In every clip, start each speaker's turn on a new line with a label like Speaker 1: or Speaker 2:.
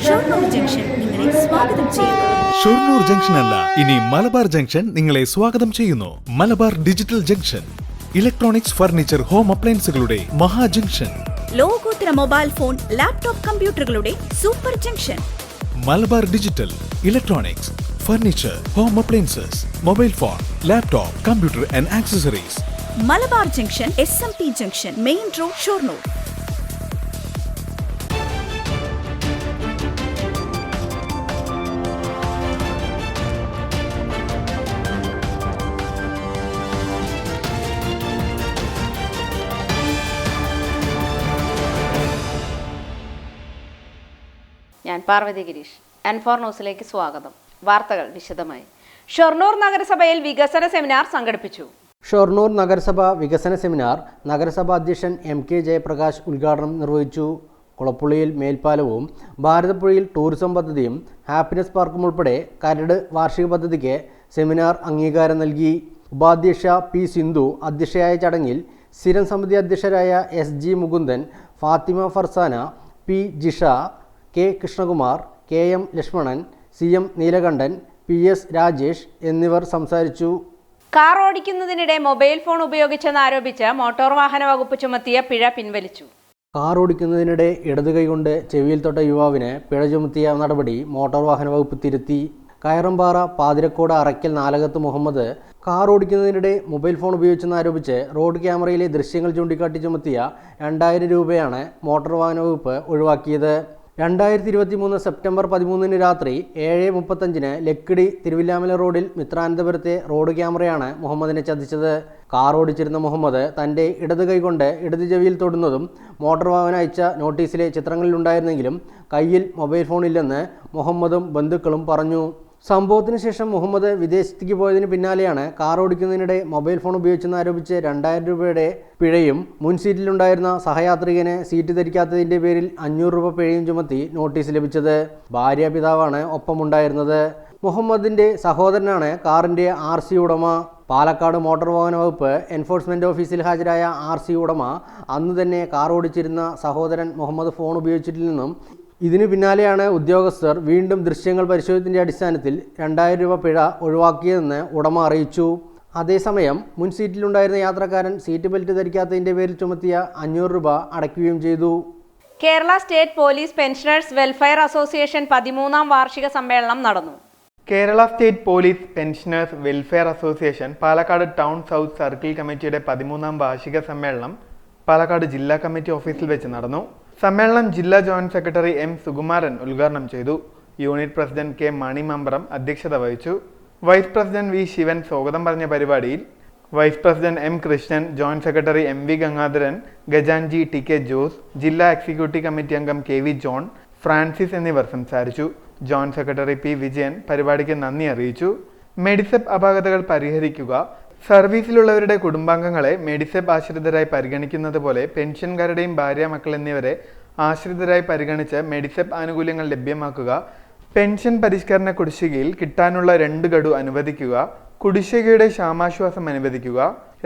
Speaker 1: Shoranur junction നിങ്ങളെ സ്വാഗതം ചെയ്യുന്നു.
Speaker 2: ഷൊർണൂർ ജംഗ്ഷൻ അല്ല, ഇനി മലബാർ ജംഗ്ഷൻ നിങ്ങളെ സ്വാഗതം ചെയ്യുന്നു. Malabar digital junction, electronics, furniture, home അപ്ലയൻസുകളുടെ മഹാ ജംഗ്ഷൻ.
Speaker 1: ലോകോത്തര മൊബൈൽ ഫോൺ, ലാപ്ടോപ്പ്, കമ്പ്യൂട്ടറുകളുടെ super junction.
Speaker 2: Malabar digital, electronics, furniture, home appliances, mobile phone, laptop, computer and accessories.
Speaker 1: Malabar junction, SMP junction, main road, Shoranur.
Speaker 3: ഞാൻ പാർവതി ഗിരീഷ്. N4 ന്യൂസിലേക്ക് സ്വാഗതം. വാർത്തകൾ വിശദമായി. ഷൊർണൂർ നഗരസഭയിൽ വികസന സെമിനാർ സംഘടിപ്പിച്ചു.
Speaker 4: ഷൊർണൂർ നഗരസഭ വികസന സെമിനാർ നഗരസഭാ അധ്യക്ഷൻ MK ജയപ്രകാശ് ഉദ്ഘാടനം നിർവഹിച്ചു. കുളപ്പുള്ളിയിൽ മേൽപ്പാലവും ഭാരതപ്പുഴയിൽ ടൂറിസം പദ്ധതിയും ഹാപ്പിനെസ് പാർക്കും ഉൾപ്പെടെ കരട് വാർഷിക പദ്ധതിക്ക് സെമിനാർ അംഗീകാരം നൽകി. ഉപാധ്യക്ഷ P സിന്ധു അധ്യക്ഷയായ ചടങ്ങിൽ സ്ഥിരം സമിതി അധ്യക്ഷരായ SG Mukundan, Fathima Farsana, P Jisha, K Krishnakumar, KM Lakshmanan, CM Neelakantan, PS Rajesh എന്നിവർ സംസാരിച്ചു.
Speaker 3: കാർ ഓടിക്കുന്നതിനിടെ മൊബൈൽ ഫോൺ ഉപയോഗിച്ചെന്നാരോപിച്ച് മോട്ടോർ വാഹന വകുപ്പ് ചുമത്തിയ പിഴ പിൻവലിച്ചു.
Speaker 4: കാർ ഓടിക്കുന്നതിനിടെ ഇടത് കൈകൊണ്ട് ചെവിയിൽ തൊട്ട യുവാവിന് പിഴ ചുമത്തിയ നടപടി മോട്ടോർ വാഹന വകുപ്പ് തിരുത്തി. കയറമ്പാറ പാതിരക്കോട് അറയ്ക്കൽ നാലകത്ത് മുഹമ്മദ് കാർ ഓടിക്കുന്നതിനിടെ മൊബൈൽ ഫോൺ ഉപയോഗിച്ചെന്നാരോപിച്ച് റോഡ് ക്യാമറയിലെ ദൃശ്യങ്ങൾ ചൂണ്ടിക്കാട്ടി ചുമത്തിയ 2000 രൂപയാണ് മോട്ടോർ വാഹന വകുപ്പ് ഒഴിവാക്കിയത്. 2023 സെപ്റ്റംബർ 13 രാത്രി 7:35 ലക്കിടി തിരുവില്ലാമല റോഡിൽ മിത്രാനന്തപുരത്തെ റോഡ് ക്യാമറയാണ് മുഹമ്മദിനെ ചതിച്ചത്. കാർ ഓടിച്ചിരുന്ന മുഹമ്മദ് തൻ്റെ ഇടത് കൈകൊണ്ട് ഇടത് ചെവിയിൽ തൊടുന്നതും മോട്ടോർ വാഹനം അയച്ച നോട്ടീസിലെ ചിത്രങ്ങളിലുണ്ടായിരുന്നെങ്കിലും കയ്യിൽ മൊബൈൽ ഫോണില്ലെന്ന് മുഹമ്മദും ബന്ധുക്കളും പറഞ്ഞു. സംഭവത്തിന് ശേഷം മുഹമ്മദ് വിദേശത്തേക്ക് പോയതിന് പിന്നാലെയാണ് കാർ ഓടിക്കുന്നതിനിടെ മൊബൈൽ ഫോൺ ഉപയോഗിച്ചെന്നാരോപിച്ച് 2000 രൂപയുടെ പിഴയും മുൻ സീറ്റിലുണ്ടായിരുന്ന സഹയാത്രികന് സീറ്റ് ധരിക്കാത്തതിൻ്റെ പേരിൽ 500 രൂപ പിഴയും ചുമത്തി നോട്ടീസ് ലഭിച്ചത്. ഭാര്യ പിതാവാണ് ഒപ്പമുണ്ടായിരുന്നത്. മുഹമ്മദിൻ്റെ സഹോദരനാണ് കാറിൻ്റെ RC ഉടമ. പാലക്കാട് മോട്ടോർ വാഹന വകുപ്പ് എൻഫോഴ്സ്മെൻറ്റ് ഓഫീസിൽ ഹാജരായ RC ഉടമ അന്ന് തന്നെ കാർ ഓടിച്ചിരുന്ന സഹോദരൻ മുഹമ്മദ് ഫോൺ ഉപയോഗിച്ചിട്ടില്ലെന്നും ഇതിനു പിന്നാലെയാണ് ഉദ്യോഗസ്ഥർ വീണ്ടും ദൃശ്യങ്ങൾ പരിശോധിച്ചതിൻ്റെ അടിസ്ഥാനത്തിൽ 2000 രൂപ പിഴ ഒഴിവാക്കിയതെന്ന് ഉടമ അറിയിച്ചു. അതേസമയം മുൻ സീറ്റിലുണ്ടായിരുന്ന യാത്രക്കാരൻ സീറ്റ് ബെൽറ്റ് ധരിക്കാത്തതിൻ്റെ പേരിൽ ചുമത്തിയ 500 രൂപ അടയ്ക്കുകയും ചെയ്തു.
Speaker 3: Kerala state police pensioners welfare association 13ാം വാർഷിക സമ്മേളനം നടന്നു.
Speaker 5: Kerala state police pensioners welfare association Palakkad town south circle കമ്മിറ്റിയുടെ 13ാം വാർഷിക സമ്മേളനം പാലക്കാട് ജില്ലാ കമ്മിറ്റി ഓഫീസിൽ വെച്ച് നടന്നു. സമ്മേളനം ജില്ലാ ജോയിന്റ് സെക്രട്ടറി M സുകുമാരൻ ഉദ്ഘാടനം ചെയ്തു. Unit president K Mani Mambram അധ്യക്ഷത വഹിച്ചു. വൈസ് പ്രസിഡന്റ് V ശിവൻ സ്വാഗതം പറഞ്ഞ പരിപാടിയിൽ vice president M Krishnan, joint secretary MV Gangadharan, ഖജാൻജി TK ജോസ്, ജില്ലാ എക്സിക്യൂട്ടീവ് കമ്മിറ്റി അംഗം KV ജോൺ, ഫ്രാൻസിസ് എന്നിവർ സംസാരിച്ചു. ജോയിന്റ് സെക്രട്ടറി P വിജയൻ പരിപാടിക്ക് നന്ദി അറിയിച്ചു. മെഡിസെപ്പ് അപാകതകൾ പരിഹരിക്കുക, സർവീസിലുള്ളവരുടെ കുടുംബാംഗങ്ങളെ മെഡിസെപ്പ് ആശ്രിതരായി പരിഗണിക്കുന്നത് പോലെ പെൻഷൻകാരുടെയും ഭാര്യ മക്കൾ എന്നിവരെ ആശ്രിതരായി പരിഗണിച്ച് മെഡിസെപ്പ് ആനുകൂല്യങ്ങൾ ലഭ്യമാക്കുക, പെൻഷൻ പരിഷ്കരണ കുടിശ്ശികയിൽ കിട്ടാനുള്ള 2 ഗഡു അനുവദിക്കുക, കുടിശ്ശികയുടെ ക്ഷാമാശ്വാസം അനുവദിക്കുക,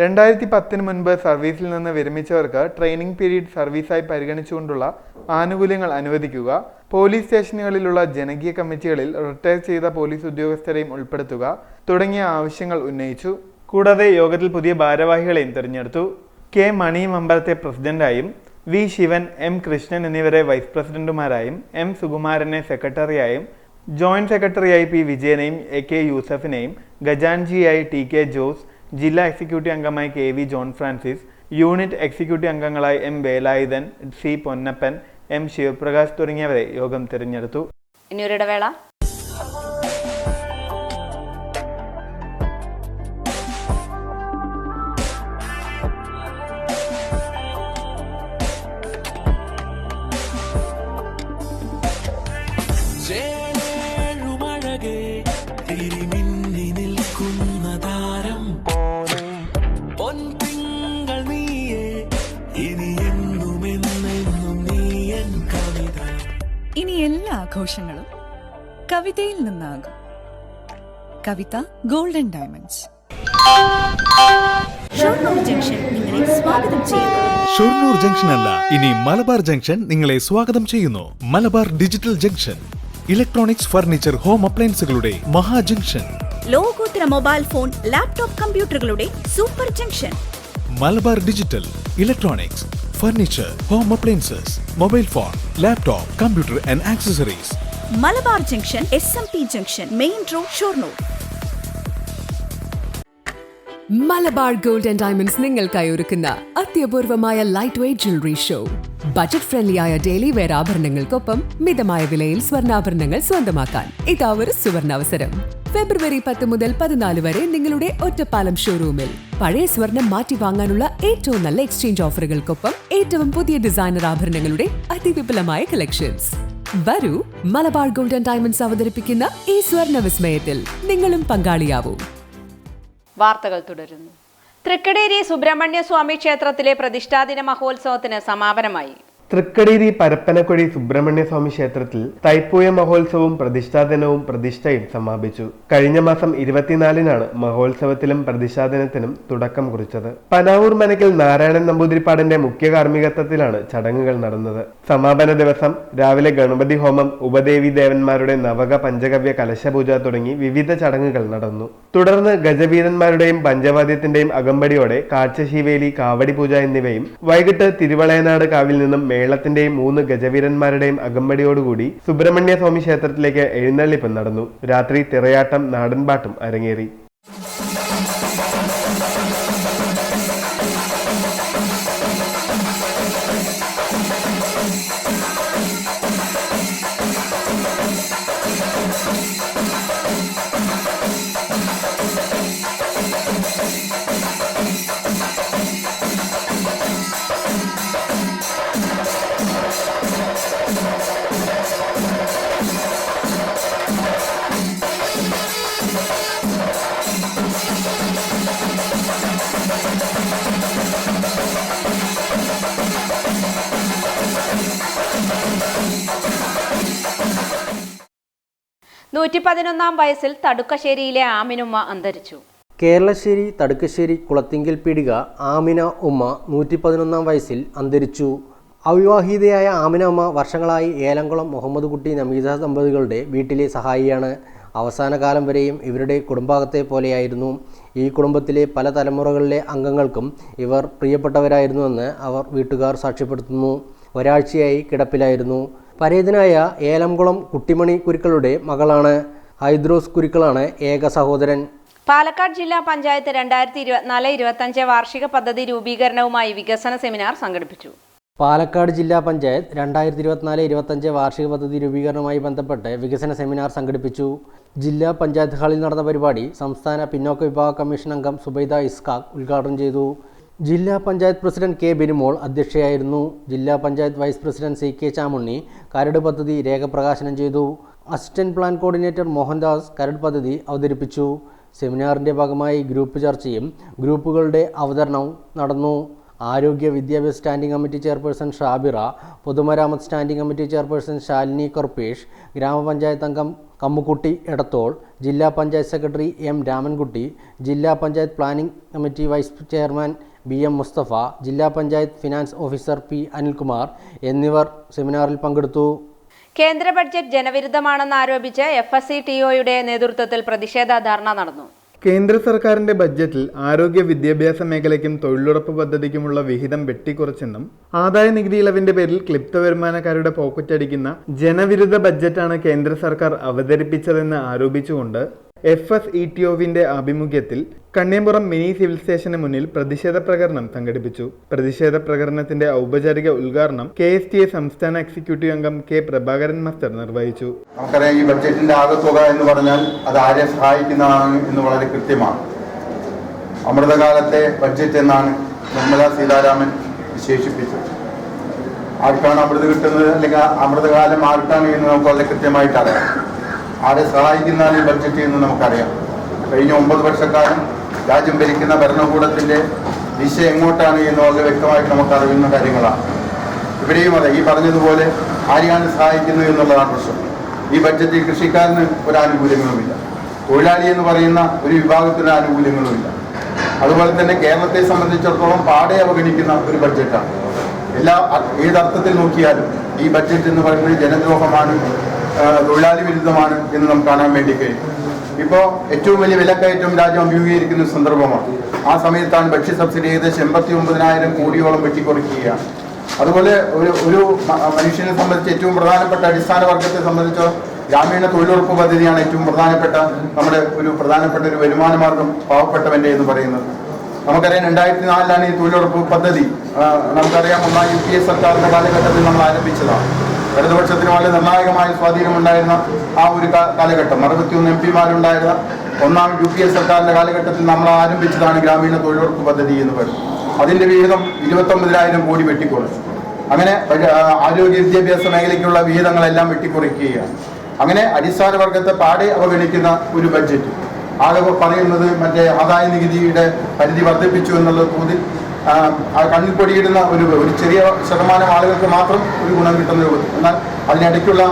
Speaker 5: 2010 മുൻപ് സർവീസിൽ നിന്ന് വിരമിച്ചവർക്ക് ട്രെയിനിങ് പീരീഡ് സർവീസായി പരിഗണിച്ചുകൊണ്ടുള്ള ആനുകൂല്യങ്ങൾ അനുവദിക്കുക, പോലീസ് സ്റ്റേഷനുകളിലുള്ള ജനകീയ കമ്മിറ്റികളിൽ റിട്ടയർ ചെയ്ത പോലീസ് ഉദ്യോഗസ്ഥരെയും ഉൾപ്പെടുത്തുക തുടങ്ങിയ ആവശ്യങ്ങൾ ഉന്നയിച്ചു. കൂടാതെ യോഗത്തിൽ പുതിയ ഭാരവാഹികളെയും തിരഞ്ഞെടുത്തു. K മണി മമ്പലത്തെ പ്രസിഡന്റായും V ശിവൻ, M കൃഷ്ണൻ എന്നിവരെ വൈസ് പ്രസിഡന്റുമാരായും M സുകുമാരനെ സെക്രട്ടറിയായും ജോയിന്റ് സെക്രട്ടറിയായി P വിജയനെയും AK യൂസഫിനെയും ഖജാൻജിയായി TK ജോസ്, ജില്ലാ എക്സിക്യൂട്ടീവ് അംഗമായി KV John Francis, unit executive അംഗങ്ങളായി M Velayudhan, C Ponnappan, M Sivaprakash തുടങ്ങിയവരെ യോഗം തിരഞ്ഞെടുത്തു.
Speaker 3: ഇനിയൊരിടവേള.
Speaker 1: ഇനി എല്ലാ ആഘോഷങ്ങളും കവിതയിൽ നിന്നാകും. കവിത ഗോൾഡൻ ഡയമണ്ട്സ്. ഷൊർണൂർ ജംഗ്ഷൻ നിങ്ങളെ സ്വാഗതം ചെയ്യുന്നു.
Speaker 2: ഷൊർണൂർ ജംഗ്ഷൻ അല്ല, ഇനി മലബാർ ജംഗ്ഷൻ നിങ്ങളെ സ്വാഗതം ചെയ്യുന്നു. Malabar digital junction, electronics, furniture, home അപ്ലയൻസുകളുടെ മഹാ ജംഗ്ഷൻ.
Speaker 1: ലോകോത്തര മൊബൈൽ ഫോൺ, ലാപ്ടോപ്പ് കമ്പ്യൂട്ടറുകളുടെ super junction.
Speaker 2: Malabar digital, electronics, furniture, home appliances, mobile phone, laptop, computer and accessories.
Speaker 1: Malabar junction, SMP junction, main road, Shoranur.
Speaker 6: Malabar Gold and Diamonds നിങ്ങൾക്കായി ഒരുക്കുന്ന അത്യപൂർവമായ light weight jewellery show. Budget friendly ആയ daily wear ആഭരണങ്ങൾക്കൊപ്പം മിതമായ വിലയിൽ സ്വർണ്ണാഭരണങ്ങൾ സ്വന്തമാക്കാൻ ഇതാ ഒരു സുവർണാവസരം. ഫെബ്രുവരി 10 മുതൽ 14 വരെ നിങ്ങളുടെ ഒറ്റപ്പാലം ഷോറൂമിൽ പഴയ സ്വർണം മാറ്റി വാങ്ങാനുള്ള ഏറ്റവും നല്ല എക്സ്ചേഞ്ച് ഓഫറുകൾക്കൊപ്പം ഏറ്റവും പുതിയ ഡിസൈനർ ആഭരണങ്ങളുടെ അതിവിപുലമായ കളക്ഷൻസ്. വരൂ, മലബാർ ഗോൾഡ് ആൻഡ് ഡയമണ്ട്സ് അവതരിപ്പിക്കുന്ന ഈ സ്വർണ്ണ വിസ്മയത്തിൽ നിങ്ങളും പങ്കാളിയാവൂ.
Speaker 3: വാർത്തകൾ തുടരുന്നു. തൃക്കടേരി സുബ്രഹ്മണ്യ സ്വാമി ക്ഷേത്രത്തിലെ പ്രതിഷ്ഠാദിന മഹോത്സവത്തിന് സമാപനമായി.
Speaker 5: തൃക്കടേരി പരപ്പനക്കൊടി സുബ്രഹ്മണ്യസ്വാമി ക്ഷേത്രത്തിൽ തൈപ്പൂയ മഹോത്സവവും പ്രതിഷ്ഠാദിനവും പ്രതിഷ്ഠയും സമാപിച്ചു. കഴിഞ്ഞ മാസം 24-നാണ് മഹോത്സവത്തിലും പ്രതിഷ്ഠാദിനത്തിനും തുടക്കം കുറിച്ചത്. പനാവൂർ മനക്കിൽ നാരായണൻ നമ്പൂതിരിപ്പാടിന്റെ മുഖ്യ കാർമ്മികത്വത്തിലാണ് ചടങ്ങുകൾ നടന്നത്. സമാപന ദിവസം രാവിലെ ഗണപതി ഹോമം, ഉപദേവി ദേവന്മാരുടെ നവക പഞ്ചഗവ്യ കലശപൂജ തുടങ്ങി വിവിധ ചടങ്ങുകൾ നടന്നു. തുടർന്ന് ഗജവീരന്മാരുടെയും പഞ്ചവാദ്യത്തിന്റെയും അകമ്പടിയോടെ കാഴ്ചശീവേലി, കാവടി പൂജ എന്നിവയും വൈകിട്ട് തിരുവളയനാട് കാവിൽ നിന്നും മേളത്തിന്റെയും 3 ഗജവീരന്മാരുടെയും അകമ്പടിയോടുകൂടി സുബ്രഹ്മണ്യ സ്വാമി ക്ഷേത്രത്തിലേക്ക് എഴുന്നള്ളിപ്പ് നടന്നു. രാത്രി തിറയാട്ടം, നാടൻപാട്ടും അരങ്ങേറി.
Speaker 3: വയസ്സിൽ തടുക്കശ്ശേരിയിലെ ആമിനുമ്മ അന്തരിച്ചു.
Speaker 4: കേരളശ്ശേരി തടുക്കശ്ശേരി കുളത്തിങ്കൽ പീടിക ആമിന ഉമ്മ 111 വയസ്സിൽ അന്തരിച്ചു. അവിവാഹിതയായ ആമിന ഉമ്മ വർഷങ്ങളായി ഏലംകുളം മുഹമ്മദ് കുട്ടി നമീസ ദമ്പതികളുടെ വീട്ടിലെ സഹായിയാണ്. അവസാന കാലം വരെയും ഇവരുടെ കുടുംബാംഗത്തെ പോലെയായിരുന്നു. ഈ കുടുംബത്തിലെ പല തലമുറകളിലെ അംഗങ്ങൾക്കും ഇവർ പ്രിയപ്പെട്ടവരായിരുന്നുവെന്ന് അവർ വീട്ടുകാർ സാക്ഷ്യപ്പെടുത്തുന്നു. ഒരാഴ്ചയായി കിടപ്പിലായിരുന്നു. പരേതനായ ഏലംകുളം കുട്ടിമണി കുരുക്കളുടെ മകളാണ്. ഹൈദ്രോസ് കുരുക്കളാണ് ഏക സഹോദരൻ.
Speaker 3: പാലക്കാട് ജില്ലാ പഞ്ചായത്ത് 2024-25 വാർഷിക പദ്ധതി രൂപീകരണവുമായി വികസന സെമിനാർ സംഘടിപ്പിച്ചു.
Speaker 4: പാലക്കാട് ജില്ലാ പഞ്ചായത്ത് 2024-25 വാർഷിക പദ്ധതി രൂപീകരണവുമായി ബന്ധപ്പെട്ട് വികസന സെമിനാർ സംഘടിപ്പിച്ചു. ജില്ലാ പഞ്ചായത്ത് ഹാളിൽ നടന്ന പരിപാടി സംസ്ഥാന പിന്നോക്ക വിഭാഗ കമ്മീഷൻ അംഗം സുബൈദ ഇസ്ഖാഖ് ഉദ്ഘാടനം ചെയ്തു. ജില്ലാ പഞ്ചായത്ത് പ്രസിഡന്റ് കെ ബിനുമോൾ അധ്യക്ഷയായിരുന്നു. ജില്ലാ panchayat vice president CK Chamunni കരട് പദ്ധതി രേഖപ്രകാശനം ചെയ്തു. അസിസ്റ്റന്റ് പ്ലാൻ കോർഡിനേറ്റർ മോഹൻദാസ് കരട് പദ്ധതി അവതരിപ്പിച്ചു. സെമിനാറിൻ്റെ ഭാഗമായി ഗ്രൂപ്പ് ചർച്ചയും ഗ്രൂപ്പുകളുടെ അവതരണവും നടന്നു. ആരോഗ്യ വിദ്യാഭ്യാസ സ്റ്റാൻഡിംഗ് കമ്മിറ്റി ചെയർപേഴ്സൺ ഷാബിറ, പൊതുമരാമത്ത് സ്റ്റാൻഡിംഗ് കമ്മിറ്റി ചെയർപേഴ്സൺ ശാലിനി കർപ്പേഷ്, ഗ്രാമപഞ്ചായത്ത് അംഗം കമ്മുക്കുട്ടി എടത്തോൾ, ജില്ലാ പഞ്ചായത്ത് സെക്രട്ടറി M രാമൻകുട്ടി, ജില്ലാ panchayat planning committee vice chairman BM Mustafa, ജില്ലാ panchayat finance officer P Anilkumar എന്നിവർ സെമിനാറിൽ പങ്കെടുത്തു.
Speaker 3: കേന്ദ്ര ബഡ്ജറ്റ് ജനവിരുദ്ധമാണെന്ന് ആരോപിച്ച് FSC-TOയുടെ നേതൃത്വത്തിൽ പ്രതിഷേധ ധർണ നടന്നു.
Speaker 5: കേന്ദ്ര സർക്കാരിന്റെ ബഡ്ജറ്റിൽ ആരോഗ്യ വിദ്യാഭ്യാസ മേഖലയ്ക്കും തൊഴിലുറപ്പ് പദ്ധതിക്കുമുള്ള വിഹിതം വെട്ടിക്കുറച്ചെന്നും ആദായ നികുതി ഇളവിന്റെ പേരിൽ ക്ലിപ്ത വരുമാനക്കാരുടെ പോക്കറ്റടിക്കുന്ന ജനവിരുദ്ധ ബഡ്ജറ്റാണ് കേന്ദ്ര സർക്കാർ അവതരിപ്പിച്ചതെന്ന് ആരോപിച്ചുകൊണ്ട് FSC-TOവിന്റെ ആഭിമുഖ്യത്തിൽ കണ്ണിയമ്പുറം മിനി സിവിൽ സ്റ്റേഷന് മുന്നിൽ പ്രതിഷേധ പ്രകടനം സംഘടിപ്പിച്ചു. പ്രതിഷേധ പ്രകടനത്തിന്റെ ഔപചാരിക ഉദ്ഘാടനം KSTA സംസ്ഥാന എക്സിക്യൂട്ടീവ് അംഗം K പ്രഭാകരൻ മാസ്റ്റർ നിർവഹിച്ചു.
Speaker 7: നമുക്കറിയാം, ഈ ബഡ്ജറ്റിന്റെ ആകെത്തുക എന്ന് പറഞ്ഞാൽ അത് ആരെ സഹായിക്കുന്നതാണ് എന്ന് വളരെ കൃത്യമാണ്. അമൃതകാലത്തെ ബഡ്ജറ്റ് എന്നാണ് നിർമ്മല സീതാരാമൻ വിശേഷിപ്പിച്ചത്. ആർക്കാണ് അമൃത് കിട്ടുന്നത്, അല്ലെങ്കിൽ അമൃതകാലം ആർക്കാണ് എന്ന് നമുക്ക് വളരെ കൃത്യമായിട്ട് അറിയാം. ആരെ സഹായിക്കുന്നതാണ് ഈ ബഡ്ജറ്റ് എന്ന് നമുക്കറിയാം. കഴിഞ്ഞ 9 വർഷക്കാലം രാജ്യം ഭരിക്കുന്ന ഭരണകൂടത്തിന്റെ ദിശ എങ്ങോട്ടാണ് എന്ന് വളരെ വ്യക്തമായിട്ട് നമുക്ക് അറിയുന്ന കാര്യങ്ങളാണ്. ഇവിടെയും അതെ, ഈ പറഞ്ഞതുപോലെ ആരെയാണ് സഹായിക്കുന്നത് എന്നുള്ളതാണ് പ്രശ്നം. ഈ ബഡ്ജറ്റിൽ കൃഷിക്കാരന് ഒരു ആനുകൂല്യങ്ങളുമില്ല, തൊഴിലാളി എന്ന് പറയുന്ന ഒരു വിഭാഗത്തിന് ആനുകൂല്യങ്ങളുമില്ല. അതുപോലെ തന്നെ കേരളത്തെ സംബന്ധിച്ചിടത്തോളം പാടെ അവഗണിക്കുന്ന ഒരു ബഡ്ജറ്റാണ്. ഏതർത്ഥത്തിൽ നോക്കിയാലും ഈ ബഡ്ജറ്റ് എന്ന് പറയുന്നത് ജനദ്രോഹമാണ്, തൊഴിലാളി വിരുദ്ധമാണ് എന്ന് നമുക്ക് കാണാൻ വേണ്ടി കഴിയും. ഇപ്പോൾ ഏറ്റവും വലിയ വിലക്കയറ്റം രാജ്യം അഭിമുഖീകരിക്കുന്ന സന്ദർഭമാണ്. ആ സമയത്താണ് ഭക്ഷ്യ സബ്സിഡി ഏകദേശം 89,000 കോടിയോളം വെട്ടിക്കുറയ്ക്കുകയാണ്. അതുപോലെ ഒരു മനുഷ്യനെ സംബന്ധിച്ച് ഏറ്റവും പ്രധാനപ്പെട്ട അടിസ്ഥാന വർഗത്തെ സംബന്ധിച്ചോളം ഗ്രാമീണ തൊഴിലുറപ്പ് പദ്ധതിയാണ് ഏറ്റവും പ്രധാനപ്പെട്ട ഒരു വരുമാന മാർഗം പാവപ്പെട്ടവൻ്റെ എന്ന് പറയുന്നത്. നമുക്കറിയാം 2004 ഈ തൊഴിലുറപ്പ് പദ്ധതി നമുക്കറിയാം ഒന്നാം UPA സർക്കാരിൻ്റെ കാലഘട്ടത്തിൽ നമ്മൾ ആരംഭിച്ചതാണ്. ഇടതുപക്ഷത്തിന് വളരെ നിർണായകമായ സ്വാധീനമുണ്ടായിരുന്ന ആ ഒരു കാലഘട്ടം 61 MP ഒന്നാം UPA സർക്കാരിൻ്റെ കാലഘട്ടത്തിൽ നമ്മൾ ആരംഭിച്ചതാണ് ഗ്രാമീണ തൊഴിലുറപ്പ് പദ്ധതി എന്ന് പറയുന്നത്. അതിൻ്റെ വിഹിതം 29,000 കോടി വെട്ടിക്കുറച്ചു. അങ്ങനെ ആരോഗ്യ വിദ്യാഭ്യാസ മേഖലയ്ക്കുള്ള വിഹിതങ്ങളെല്ലാം വെട്ടിക്കുറയ്ക്കുകയാണ്. അങ്ങനെ അടിസ്ഥാന വർഗത്തെ പാടെ അവഗണിക്കുന്ന ഒരു ബഡ്ജറ്റ്. ആകെ പറയുന്നത് മറ്റേ ആദായ നികുതിയുടെ പരിധി വർദ്ധിപ്പിച്ചു എന്നുള്ള തോതിൽ കണ്ണിൽ പൊടിയിടുന്ന ഒരു ചെറിയ ശതമാനം ആളുകൾക്ക് മാത്രം ഒരു ഗുണം കിട്ടുന്ന രൂപത്തിൽ, എന്നാൽ അതിനിടയ്ക്കുള്ള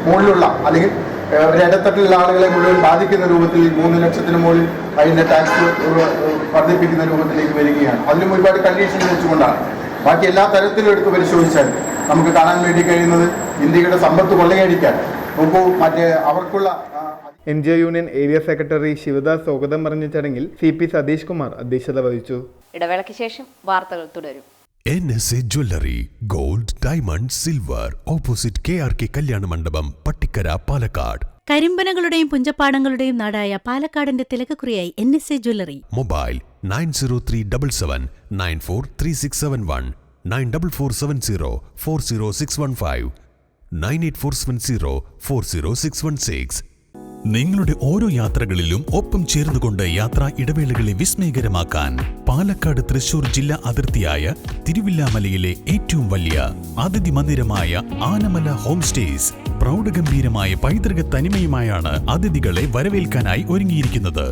Speaker 7: മുകളിലുള്ള അല്ലെങ്കിൽ ഒരു ഇടത്തട്ടിലുള്ള ആളുകളെ മുഴുവൻ ബാധിക്കുന്ന രൂപത്തിൽ 3 ലക്ഷത്തിന് മുകളിൽ അതിൻ്റെ ടാക്സ് വർദ്ധിപ്പിക്കുന്ന രൂപത്തിലേക്ക് വരികയാണ്. അതിലും ഒരുപാട് കണ്ടീഷൻ വെച്ചുകൊണ്ടാണ്. ബാക്കി എല്ലാ തരത്തിലും എടുത്ത് പരിശോധിച്ചാൽ നമുക്ക് കാണാൻ വേണ്ടി കഴിയുന്നത് ഇന്ത്യയുടെ സമ്പത്ത് കൊള്ളയടിക്കാൻ നോക്കൂ അവർക്കുള്ള
Speaker 5: NGO union area secretary Sivadas സ്വാഗതം പറഞ്ഞ ചടങ്ങിൽ CP സതീഷ് കുമാർ അധ്യക്ഷത വഹിച്ചു.
Speaker 3: ഇടവേളയ്ക്ക് ശേഷം വാർത്തകൾ തുടരും.
Speaker 8: NSA jewellery gold diamond silver opposite KRK കല്യാണ മണ്ഡപം പട്ടിക്കര പാലക്കാട്.
Speaker 1: കരിമ്പനകളുടെയും പുഞ്ചപ്പാടങ്ങളുടെയും നാടായ പാലക്കാടിന്റെ തിലകക്കുറിയായി NSA ജ്വല്ലറി.
Speaker 8: മൊബൈൽ 9037943671 9447040615 9847040616. നിങ്ങളുടെ ഓരോ യാത്രകളിലും ഒപ്പം ചേർന്നുകൊണ്ട് യാത്രാ ഇടവേളകളെ വിസ്മയകരമാക്കാൻ പാലക്കാട് തൃശൂർ ജില്ലാ അതിർത്തിയായ തിരുവില്ലാമലയിലെ ഏറ്റവും വലിയ അതിഥി മന്ദിരമായ ആനമല ഹോം സ്റ്റേസ് പ്രൗഢഗംഭീരമായ പൈതൃക തനിമയുമായാണ് അതിഥികളെ വരവേൽക്കാനായി ഒരുങ്ങിയിരിക്കുന്നത്.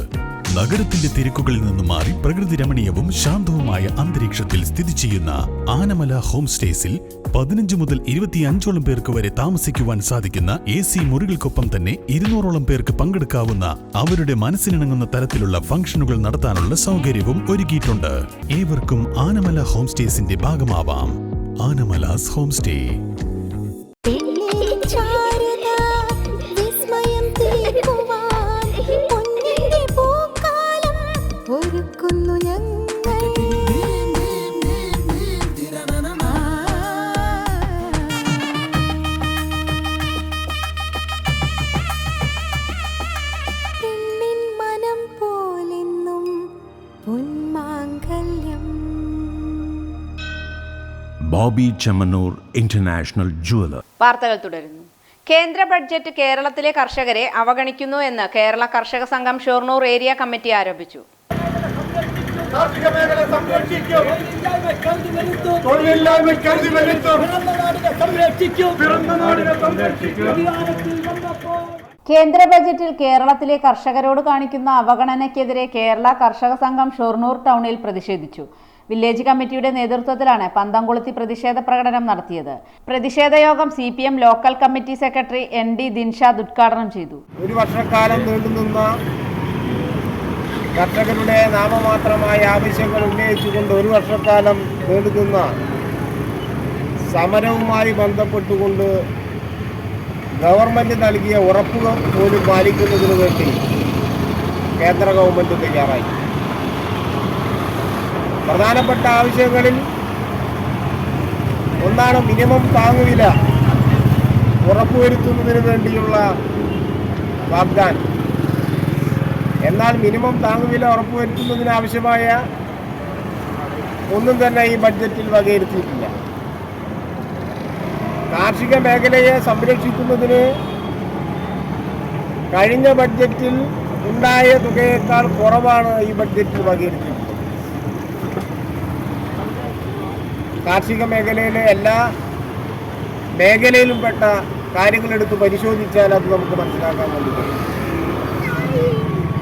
Speaker 8: നഗരത്തിന്റെ തിരക്കുകളിൽ നിന്നും മാറി പ്രകൃതി രമണീയവും ശാന്തവുമായ അന്തരീക്ഷത്തിൽ സ്ഥിതി ചെയ്യുന്ന ആനമല ഹോം സ്റ്റേസിൽ 15 മുതൽ 25ഓളം പേർക്ക് വരെ താമസിക്കുവാൻ സാധിക്കുന്ന AC മുറികൾക്കൊപ്പം തന്നെ 200ഓളം പേർക്ക് പങ്കെടുക്കാവുന്ന അവരുടെ മനസ്സിനിണങ്ങുന്ന തരത്തിലുള്ള ഫംഗ്ഷനുകൾ നടത്താനുള്ള സൗകര്യവും ഒരുക്കിയിട്ടുണ്ട്. ഏവർക്കും ആനമല ഹോം സ്റ്റേസിന്റെ ഭാഗമാവാം. Anamalas home stay.
Speaker 9: Bobby Chemmanur international jeweller.
Speaker 3: വാർത്തകൾ തുടരുന്നു. കേന്ദ്ര ബഡ്ജറ്റ് കേരളത്തിലെ കർഷകരെ അവഗണിക്കുന്നു എന്ന് കേരള കർഷക സംഘം ഷൊർണൂർ ഏരിയ കമ്മിറ്റി ആരോപിച്ചു. കേന്ദ്ര ബജറ്റിൽ കേരളത്തിലെ കർഷകരോട് കാണിക്കുന്ന അവഗണനയ്ക്കെതിരെ കേരള കർഷക സംഘം ഷൊർണൂർ ടൗണിൽ പ്രതിഷേധിച്ചു. വില്ലേജ് കമ്മിറ്റിയുടെ നേതൃത്വത്തിലാണ് പന്തംകൊളുത്തി പ്രതിഷേധ പ്രകടനം നടത്തിയത്. പ്രതിഷേധ യോഗം CPM local committee secretary ND Dinshad ഉദ്ഘാടനം ചെയ്തു.
Speaker 10: ഒരു വർഷക്കാലം നീണ്ടുനിന്ന കർഷകരുടെ നാമമാത്രമായ ആവശ്യങ്ങൾ ഉന്നയിച്ചുകൊണ്ട് ഒരു വർഷക്കാലം നീണ്ടുനിന്ന സമരവുമായി ബന്ധപ്പെട്ടുകൊണ്ട് ഗവൺമെൻറ് നൽകിയ ഉറപ്പുകൾ പോലും പാലിക്കുന്നതിന് വേണ്ടി കേന്ദ്ര ഗവൺമെൻറ് തയ്യാറായി. പ്രധാനപ്പെട്ട ആവശ്യങ്ങളിൽ ഒന്നാണ് മിനിമം താങ്ങുവില ഉറപ്പുവരുത്തുന്നതിന് വേണ്ടിയുള്ള വാഗ്ദാനം. എന്നാൽ മിനിമം താങ്ങുവില ഉറപ്പുവരുത്തുന്നതിന് ആവശ്യമായ ഒന്നും തന്നെ ഈ ബഡ്ജറ്റിൽ വകയിരുത്തിയിട്ടില്ല. കാർഷിക മേഖലയെ സംരക്ഷിക്കുന്നതിന് കഴിഞ്ഞ ബഡ്ജറ്റിൽ ഉണ്ടായ തുകയേക്കാൾ കുറവാണ് ഈ ബഡ്ജറ്റിൽ വകയിരുത്തിയിട്ടുള്ളത്. കാർഷിക മേഖലയിലെ എല്ലാ മേഖലയിലും പെട്ട കാര്യങ്ങളെടുത്ത് പരിശോധിച്ചാൽ അത് നമുക്ക് മനസ്സിലാക്കാൻ വേണ്ടി കഴിയും.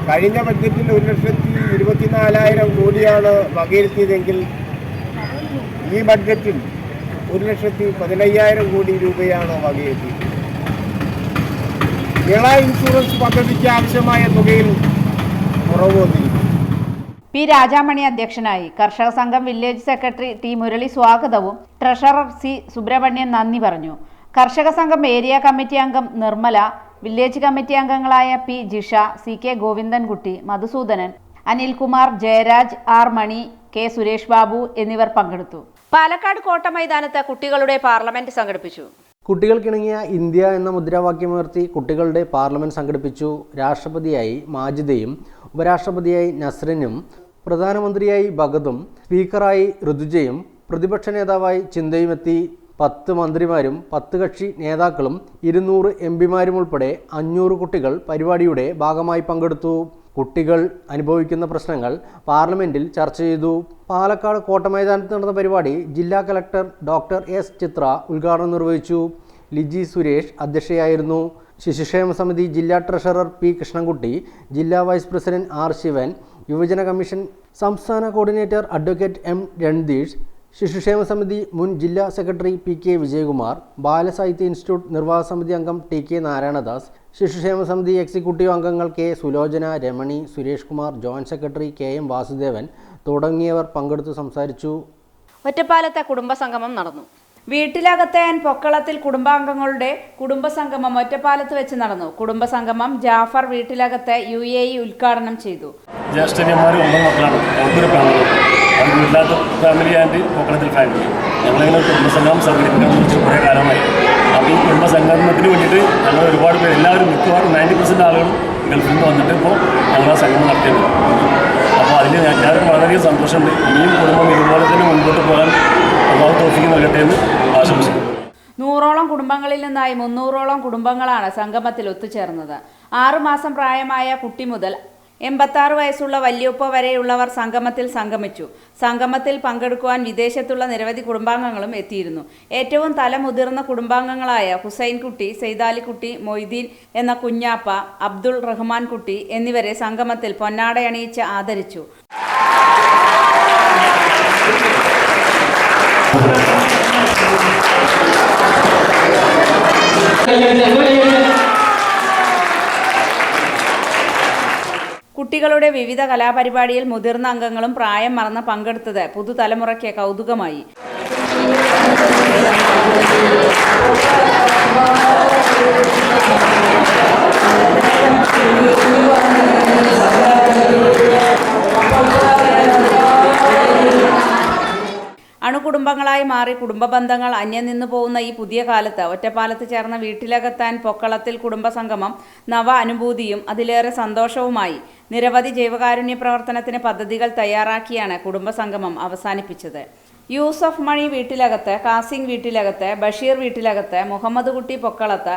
Speaker 10: കഴിഞ്ഞ ബഡ്ജറ്റിൽ 1,24,000 കോടിയാണ് വകയിരുത്തിയതെങ്കിൽ ഈ ബഡ്ജറ്റിൽ 1,15,000 കോടി രൂപയാണ് വകയിരുത്തിയത്. വിള ഇൻഷുറൻസ് പദ്ധതിക്ക് ആവശ്യമായ തുകയിൽ കുറവ് വന്നിരിക്കുന്നു.
Speaker 3: പി രാജാമണി അധ്യക്ഷനായി. കർഷക സംഘം വില്ലേജ് സെക്രട്ടറി ടി മുരളി സ്വാഗതവും ട്രഷറർ സി സുബ്രഹ്മണ്യൻ നന്ദി പറഞ്ഞു. കർഷക സംഘം ഏരിയ കമ്മിറ്റി അംഗം നിർമ്മല, വില്ലേജ് കമ്മിറ്റി അംഗങ്ങളായ P Jisha, C K Govindankutty, Madhusudanan, Anilkumar, Jayaraj, R Mani, K Suresh Babu എന്നിവർ പങ്കെടുത്തു. പാലക്കാട് കോട്ട മൈതാനത്ത് കുട്ടികളുടെ പാർലമെന്റ് സംഘടിപ്പിച്ചു.
Speaker 4: കുട്ടികൾക്കിണങ്ങിയ ഇന്ത്യ എന്ന മുദ്രാവാക്യമുയർത്തി കുട്ടികളുടെ പാർലമെന്റ് സംഘടിപ്പിച്ചു. രാഷ്ട്രപതിയായി മാജിദയും ഉപരാഷ്ട്രപതിയായി നസ്രിനും പ്രധാനമന്ത്രിയായി ഭഗതും സ്പീക്കറായി ഋതുജയും പ്രതിപക്ഷ നേതാവായി ചിന്തയുമെത്തി. 10 മന്ത്രിമാരും 10 കക്ഷി നേതാക്കളും 200 എംപിമാരും ഉൾപ്പെടെ 500 കുട്ടികൾ പരിപാടിയുടെ ഭാഗമായി പങ്കെടുത്തു. കുട്ടികൾ അനുഭവിക്കുന്ന പ്രശ്നങ്ങൾ പാർലമെന്റിൽ ചർച്ച ചെയ്തു. പാലക്കാട് കോട്ടമൈതാനത്ത് നടന്ന പരിപാടി ജില്ലാ കളക്ടർ ഡോക്ടർ എസ് ചിത്ര ഉദ്ഘാടനം നിർവഹിച്ചു. ലിജി സുരേഷ് അധ്യക്ഷയായിരുന്നു. ശിശുക്ഷേമ സമിതി ജില്ലാ ട്രഷറർ പി കൃഷ്ണൻകുട്ടി, ജില്ലാ വൈസ് പ്രസിഡന്റ് ആർ ശിവൻ, യുവജന കമ്മീഷൻ സംസ്ഥാന കോർഡിനേറ്റർ അഡ്വക്കേറ്റ് എം രൺദീഷ്, ശിശുക്ഷേമ സമിതി മുൻ ജില്ലാ സെക്രട്ടറി പി കെ വിജയകുമാർ, ബാലസാഹിത്യ ഇൻസ്റ്റിറ്റ്യൂട്ട് നിർവാഹക സമിതി അംഗം ടി കെ നാരായണദാസ്, ശിശുക്ഷേമ സമിതി എക്സിക്യൂട്ടീവ് അംഗങ്ങൾ K Sulochana, Ramani, Suresh Kumar, joint secretary K M Vasudevan തുടങ്ങിയവർ പങ്കെടുത്തു സംസാരിച്ചു.
Speaker 3: ഒറ്റപ്പാലത്തെ കുടുംബസംഗമം നടന്നു. വീട്ടിലകത്തെ പൊക്കളത്തിൽ കുടുംബാംഗങ്ങളുടെ കുടുംബസംഗമം ഒറ്റപ്പാലത്ത് വെച്ച് നടന്നു. കുടുംബസംഗമം ജാഫർ വീട്ടിലകത്തെ UAE ഉദ്ഘാടനം ചെയ്തു.
Speaker 11: ജ്യേഷ്ഠന്മാർ 9 മക്കളാണ്. ഞങ്ങൾക്കൊരു ഫാമിലി, അത് വീട്ടിലകത്ത് ഫാമിലി ആൻഡ് പൊക്കളത്തിൽ ഫാമിലി. ഞങ്ങളിങ്ങനെ കുടുംബസംഗമം സംഘടിപ്പിക്കാൻ കുറിച്ച് കുറേ കാലമായി. അപ്പോൾ ഈ കുടുംബസംഗമത്തിന് വേണ്ടിയിട്ട് ഞങ്ങൾ ഒരുപാട് പേര്, എല്ലാവരും മിക്കവാറും 90% ആളുകളും ഗൾഫിൽ നിന്ന് വന്നിട്ട് ഇപ്പോൾ ഞങ്ങൾ ആ സംഗമം നടത്തിയത്. അപ്പോൾ അതിൽ എല്ലാവർക്കും വളരെയധികം സന്തോഷമുണ്ട്. ഇനിയും കുടുംബം ഇതുപോലെ തന്നെ മുൻപോട്ട് പോകാൻ അള്ളാഹു തൗഫീഖ് നൽകട്ടെ എന്ന് ആശംസിക്കുന്നു.
Speaker 3: 100ഓളം കുടുംബങ്ങളിൽ നിന്നായി 300ഓളം കുടുംബങ്ങളാണ് സംഗമത്തിൽ ഒത്തുചേർന്നത്. 6 മാസം പ്രായമായ കുട്ടി മുതൽ 86 വയസ്സുള്ള വല്യുപ്പ വരെയുള്ളവർ സംഗമത്തിൽ സംഗമിച്ചു. സംഗമത്തിൽ പങ്കെടുക്കുവാൻ വിദേശത്തുള്ള നിരവധി കുടുംബാംഗങ്ങളും എത്തിയിരുന്നു. ഏറ്റവും തലമുതിർന്ന കുടുംബാംഗങ്ങളായ ഹുസൈൻകുട്ടി, സെയ്താലിക്കുട്ടി, മൊയ്തീൻ എന്ന കുഞ്ഞാപ്പ, അബ്ദുൾ റഹ്മാൻ കുട്ടി എന്നിവരെ സംഗമത്തിൽ പൊന്നാടയണിയിച്ച് ആദരിച്ചു. കുട്ടികളുടെ വിവിധ കലാപരിപാടിയിൽ മുതിർന്ന അംഗങ്ങളും പ്രായം മറന്ന് പങ്കെടുത്തത് പുതുതലമുറയ്ക്ക് കൗതുകമായി. അണുകുടുംബങ്ങളായി മാറി കുടുംബ ബന്ധങ്ങൾ അന്യം നിന്നു പോകുന്ന ഈ പുതിയ കാലത്ത് ഒറ്റപ്പാലത്ത് ചേർന്ന വീട്ടിലകത്താൻ പൊക്കളത്തിൽ കുടുംബസംഗമം നവ അനുഭൂതിയും അതിലേറെ സന്തോഷവുമായി. നിരവധി ജൈവകാരുണ്യ പ്രവർത്തനത്തിന് പദ്ധതികൾ തയ്യാറാക്കിയാണ് കുടുംബസംഗമം അവസാനിപ്പിച്ചത്. യൂസഫ് മണി വീട്ടിലകത്ത്, കാസിം വീട്ടിലകത്ത്, ബഷീർ വീട്ടിലകത്ത്, മുഹമ്മദ് കുട്ടി പൊക്കളത്ത്,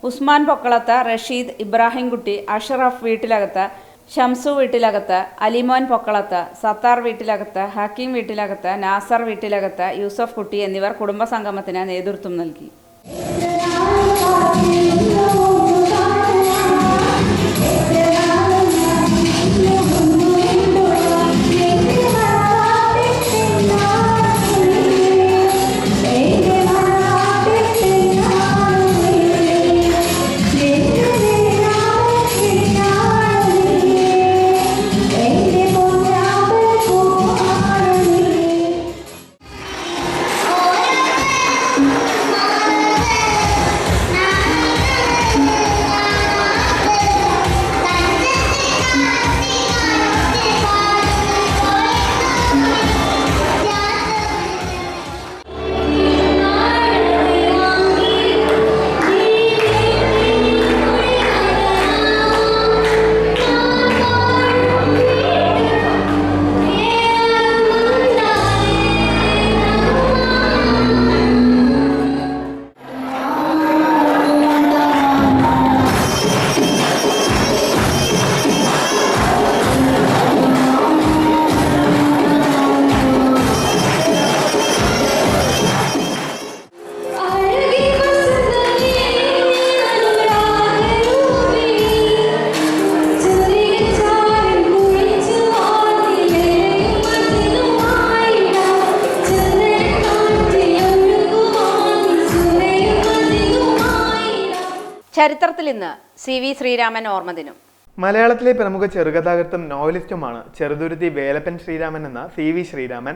Speaker 3: ഉസ്മാൻ പൊക്കളത്ത്, റഷീദ്, ഇബ്രാഹിംകുട്ടി, അഷ്റഫ് വീട്ടിലകത്ത്, ഷംസു വീട്ടിലകത്ത്, അലിമോൻ പൊക്കളത്ത്, സത്താർ വീട്ടിലകത്ത്, ഹക്കീം വീട്ടിലകത്ത്, നാസർ വീട്ടിലകത്ത്, യൂസഫ് കുട്ടി എന്നിവർ കുടുംബസംഗമത്തിന് നേതൃത്വം നൽകി. ചരിത്രത്തിൽ ഇന്ന് CV ശ്രീരാമൻ ഓർമ്മദിനം.
Speaker 5: മലയാളത്തിലെ പ്രമുഖ ചെറുകഥാകൃത്തും നോവലിസ്റ്റുമാണ് ചെറുതുരുത്തി വേലപ്പൻ ശ്രീരാമൻ എന്ന CV ശ്രീരാമൻ.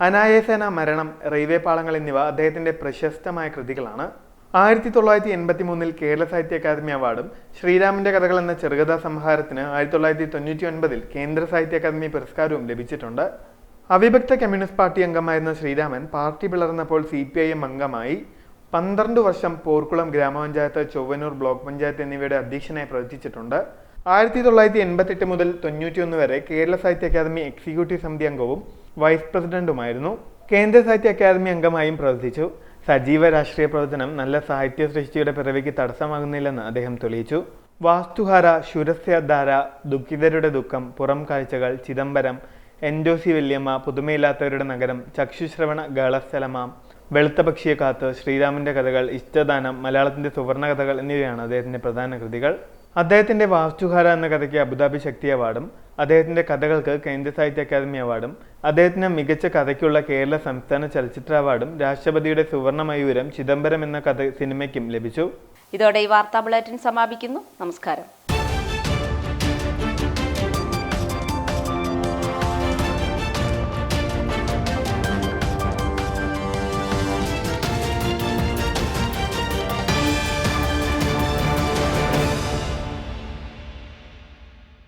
Speaker 5: അനായാസേന, മരണം, റെയിൽവേ പാളങ്ങൾ എന്നിവ അദ്ദേഹത്തിന്റെ പ്രശസ്തമായ കൃതികളാണ്. 1983 കേരള സാഹിത്യ അക്കാദമി അവാർഡും ശ്രീരാമന്റെ കഥകൾ എന്ന ചെറുകഥാ സംഹാരത്തിന് 1999 കേന്ദ്ര സാഹിത്യ അക്കാദമി പുരസ്കാരവും ലഭിച്ചിട്ടുണ്ട്. അവിഭക്ത കമ്മ്യൂണിസ്റ്റ് പാർട്ടി അംഗമായിരുന്ന ശ്രീരാമൻ പാർട്ടി പിളർന്നപ്പോൾ CPIM അംഗമായി. 12 വർഷം പോർക്കുളം ഗ്രാമപഞ്ചായത്ത്, ചൊവ്വനൂർ ബ്ലോക്ക് പഞ്ചായത്ത് എന്നിവയുടെ അധ്യക്ഷനായി പ്രവർത്തിച്ചിട്ടുണ്ട്. 1988 മുതൽ 91 വരെ കേരള സാഹിത്യ അക്കാദമി എക്സിക്യൂട്ടീവ് സമിതി അംഗവും വൈസ് പ്രസിഡന്റുമായിരുന്നു. കേന്ദ്ര സാഹിത്യ അക്കാദമി അംഗമായും പ്രവർത്തിച്ചു. സജീവ രാഷ്ട്രീയ പ്രവർത്തനം നല്ല സാഹിത്യ സൃഷ്ടിയുടെ പിറവിക്ക് തടസ്സമാകുന്നില്ലെന്ന് അദ്ദേഹം തെളിയിച്ചു. വാസ്തുഹാര, ശുരസ്യധാര, ദുഃഖിതരുടെ ദുഃഖം, പുറം കാഴ്ചകൾ, ചിദംബരം, എൻഡോസി വല്യമ്മ, പുതുമയില്ലാത്തവരുടെ നഗരം, ചക്ഷുശ്രവണ ഗളസ്ഥലമാം, വെളുത്ത പക്ഷിയെ കാത്ത്, ശ്രീരാമന്റെ കഥകൾ, ഇഷ്ടദാനം, മലയാളത്തിന്റെ സുവർണ കഥകൾ എന്നിവയാണ് അദ്ദേഹത്തിന്റെ പ്രധാന കൃതികൾ. അദ്ദേഹത്തിന്റെ വാസ്തുഹാര എന്ന കഥയ്ക്ക് അബുദാബി ശക്തി അവാർഡും അദ്ദേഹത്തിന്റെ കഥകൾക്ക് കേന്ദ്ര സാഹിത്യ അക്കാദമി അവാർഡും അദ്ദേഹത്തിന് മികച്ച കഥയ്ക്കുള്ള കേരള സംസ്ഥാന ചലച്ചിത്ര അവാർഡും രാഷ്ട്രപതിയുടെ സുവർണ മയൂരം ചിദംബരം എന്ന സിനിമയ്ക്കും ലഭിച്ചു.
Speaker 3: ഇതോടെ ഈ വാർത്താ ബുള്ളറ്റിൻ സമാപിക്കുന്നു. നമസ്കാരം.